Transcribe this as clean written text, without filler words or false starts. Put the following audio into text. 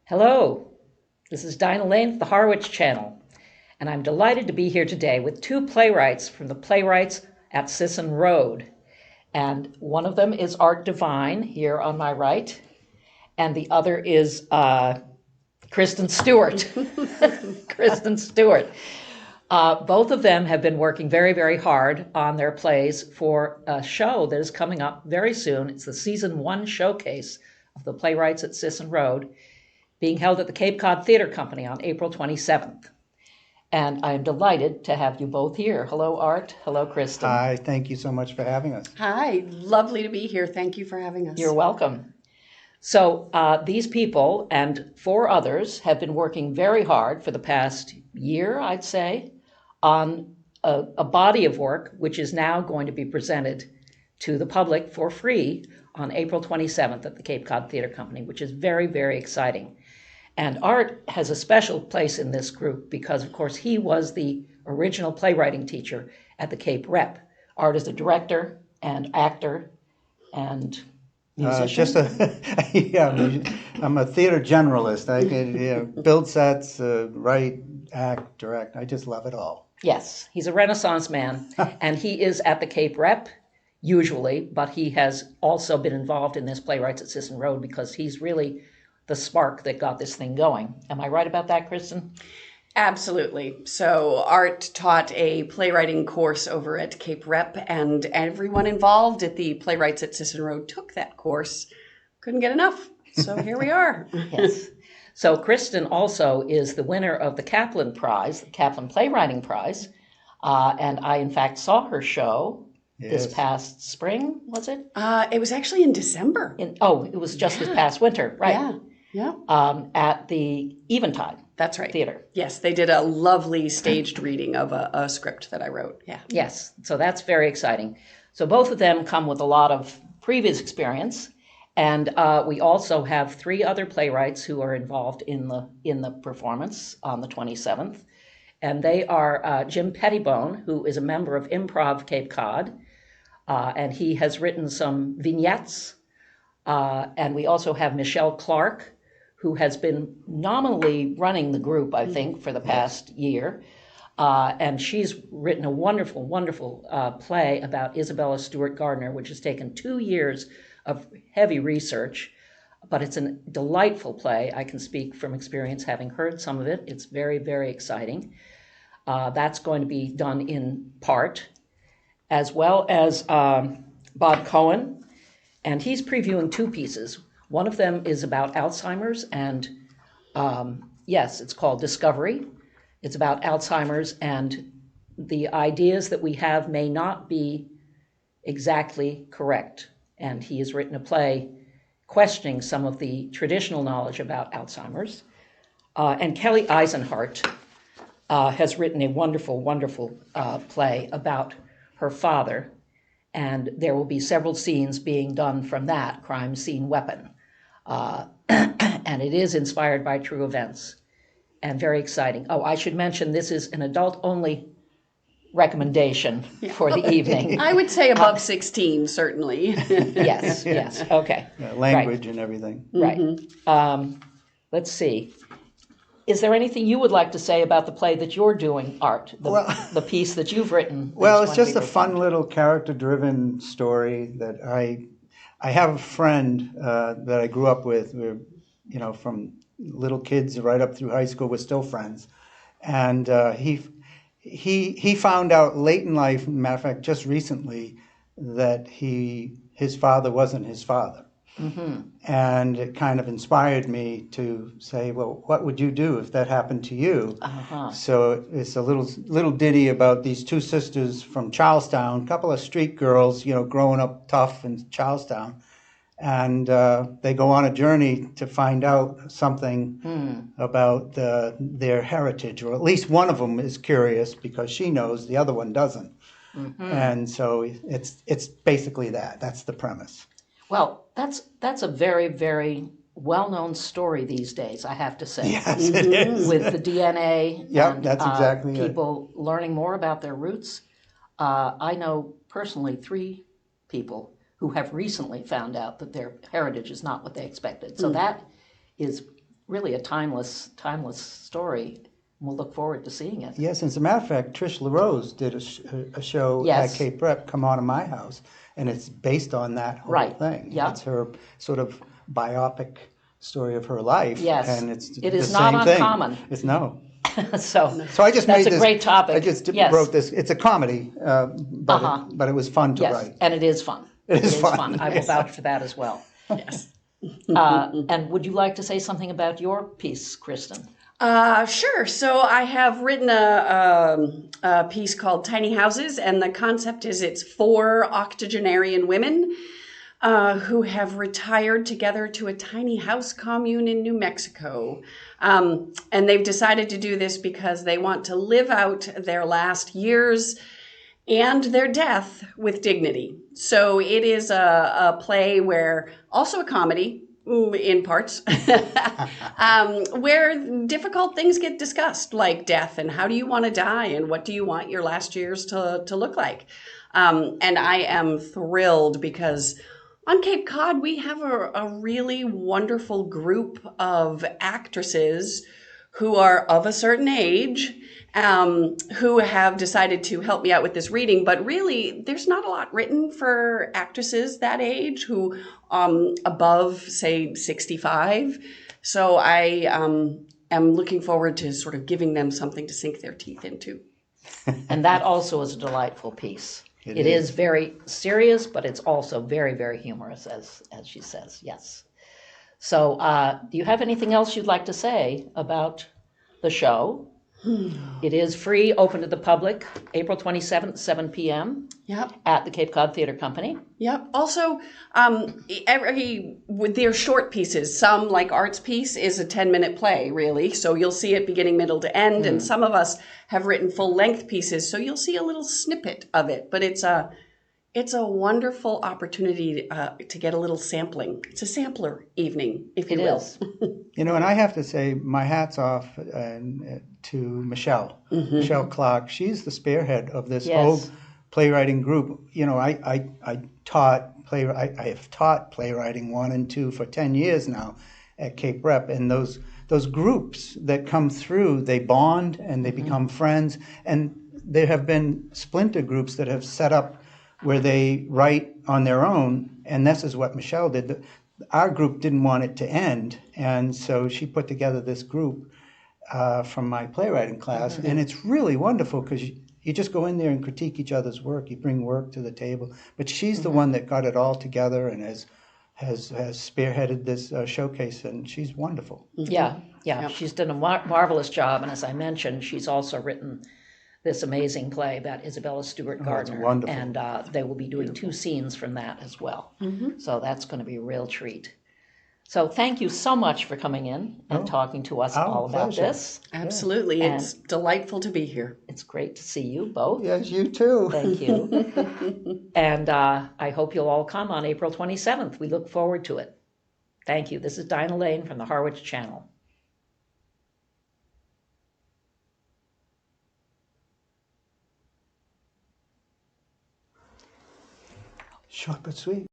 Hello, this is Dinah Lane of the Harwich Channel, and I'm delighted to be here today with two playwrights from the Playwrights at Sisson Road. And one of them is Art Devine, here on my right, and the other is Kristen Stewart. Kristen Stewart. Both of them have been working very, very hard on their plays for a show that is coming up very soon. It's the Season 1 showcase of the Playwrights at Sisson Road, being held at the Cape Cod Theatre Company on April 27th. And I am delighted to have you both here. Hello, Art. Hello, Kristen. Hi, thank you so much for having us. Hi, lovely to be here. Thank you for having us. You're welcome. So these people and four others have been working very hard for the past year, I'd say, on a body of work which is now going to be presented to the public for free on April 27th at the Cape Cod Theatre Company, which is very, very exciting. And Art has a special place in this group because, of course, he was the original playwriting teacher at the Cape Rep. Art is a director and actor and musician. I'm a theater generalist. I can build sets, write, act, direct. I just love it all. Yes, he's a Renaissance man, and he is at the Cape Rep usually, but he has also been involved in this Playwrights at Sisson Road because he's really the spark that got this thing going. Am I right about that, Kristen? Absolutely. So Art taught a playwriting course over at Cape Rep, and everyone involved at the Playwrights at Sisson Road took that course. Couldn't get enough. So here we are. Yes. So Kristen also is the winner of the Kaplan Prize, the Kaplan Playwriting Prize. And I, in fact, saw her show this past spring, was it? It was actually in December. It was just this past winter, right? Yeah. At the Eventide. That's right. Theater. Yes, they did a lovely staged reading of a script that I wrote. Yeah. Yes, so that's very exciting. So both of them come with a lot of previous experience, and we also have three other playwrights who are involved in the performance on the 27th, and they are Jim Pettibone, who is a member of Improv Cape Cod, and he has written some vignettes, and we also have Michelle Clark, who has been nominally running the group, I think, for the past year. And she's written a wonderful, wonderful play about Isabella Stewart Gardner, which has taken 2 years of heavy research, but it's a delightful play. I can speak from experience, having heard some of it. It's very, very exciting. That's going to be done in part, as well as Bob Cohen, and he's previewing two pieces. One of them is about Alzheimer's, and yes, it's called Discovery. It's about Alzheimer's, and the ideas that we have may not be exactly correct. And he has written a play questioning some of the traditional knowledge about Alzheimer's. And Kelly Eisenhart has written a wonderful, wonderful play about her father, and there will be several scenes being done from that, Crime Scene Weapon. And it is inspired by true events and very exciting. Oh, I should mention this is an adult-only recommendation for the evening. I would say above 16, certainly. Yes, okay. Language and everything. Right. Let's see. Is there anything you would like to say about the play that you're doing, Art, the piece that you've written? Well, it's just a fun little character-driven story that I have a friend that I grew up with. We're, from little kids right up through high school, we're still friends. And he found out late in life, matter of fact, just recently, that his father wasn't his father. Mm-hmm. And it kind of inspired me to say, well, what would you do if that happened to you? Uh-huh. So it's a little ditty about these two sisters from Charlestown, a couple of street girls, growing up tough in Charlestown. And they go on a journey to find out something about their heritage, or at least one of them is curious because she knows, the other one doesn't. Mm-hmm. And so it's basically that. That's the premise. Well, that's a very, very well-known story these days, I have to say. Yes, it is. With the DNA and that's exactly people learning more about their roots. I know personally 3 people who have recently found out that their heritage is not what they expected. So that is really a timeless story. We'll look forward to seeing it. Yes, as a matter of fact, Trish LaRose did a show Yes. at Cape Rep, Come On to My House, and it's based on that whole Right. thing. Yeah. It's her sort of biopic story of her life, Yes. and it's It the is not same thing. uncommon. It's no. So So I just that's made a this. great topic. I just Yes. wrote this. It's a comedy, but Uh-huh. but it was fun to Yes, write. and it is fun. It is fun, I will yes. vouch for that as well. Yes. And would you like to say something about your piece, Kristen? Sure. So I have written a piece called Tiny Houses, and the concept is it's 4 octogenarian women who have retired together to a tiny house commune in New Mexico. And they've decided to do this because they want to live out their last years and their death with dignity. So it is a play where, also a comedy, in parts, where difficult things get discussed, like death and how do you want to die and what do you want your last years to look like. And I am thrilled because on Cape Cod, we have a really wonderful group of actresses who are of a certain age, who have decided to help me out with this reading. But really, there's not a lot written for actresses that age who above, say, 65. So I am looking forward to sort of giving them something to sink their teeth into. And that also is a delightful piece. It is. is very serious, but it's also very, very humorous, as she says. Yes. So, do you have anything else you'd like to say about the show? It is free, open to the public, April 27th, 7 p.m. Yep. at the Cape Cod Theater Company. Yep. Also, with their short pieces, some like Art's piece is a 10-minute play, really. So you'll see it beginning, middle to end. And some of us have written full-length pieces, so you'll see a little snippet of it. But it's a wonderful opportunity to get a little sampling. It's a sampler evening, if you It will. is. You know, and I have to say, my hat's off to Michelle, Michelle Clark. She's the spearhead of this Yes. whole playwriting group. You know, I have taught playwriting 1 and 2 for 10 years now at Cape Rep, and those groups that come through, they bond and they become friends, and there have been splinter groups that have set up where they write on their own, and this is what Michelle did. Our group didn't want it to end, and so she put together this group from my playwriting class, and it's really wonderful because you just go in there and critique each other's work. You bring work to the table, but she's the one that got it all together and has spearheaded this showcase, and she's wonderful. Yeah. She's done a marvelous job, and as I mentioned, she's also written this amazing play about Isabella Stewart Gardner. wonderful. And they will be doing 2 scenes from that as well. So that's going to be a real treat. So thank you so much for coming in and talking to us all about pleasure. this. Absolutely. And- It's delightful to be here. It's great to see you both. Yes, you too. Thank you. And I hope you'll all come on April 27th. We look forward to it. Thank you. This is Dinah Lane from the Harwich Channel. Short but sweet.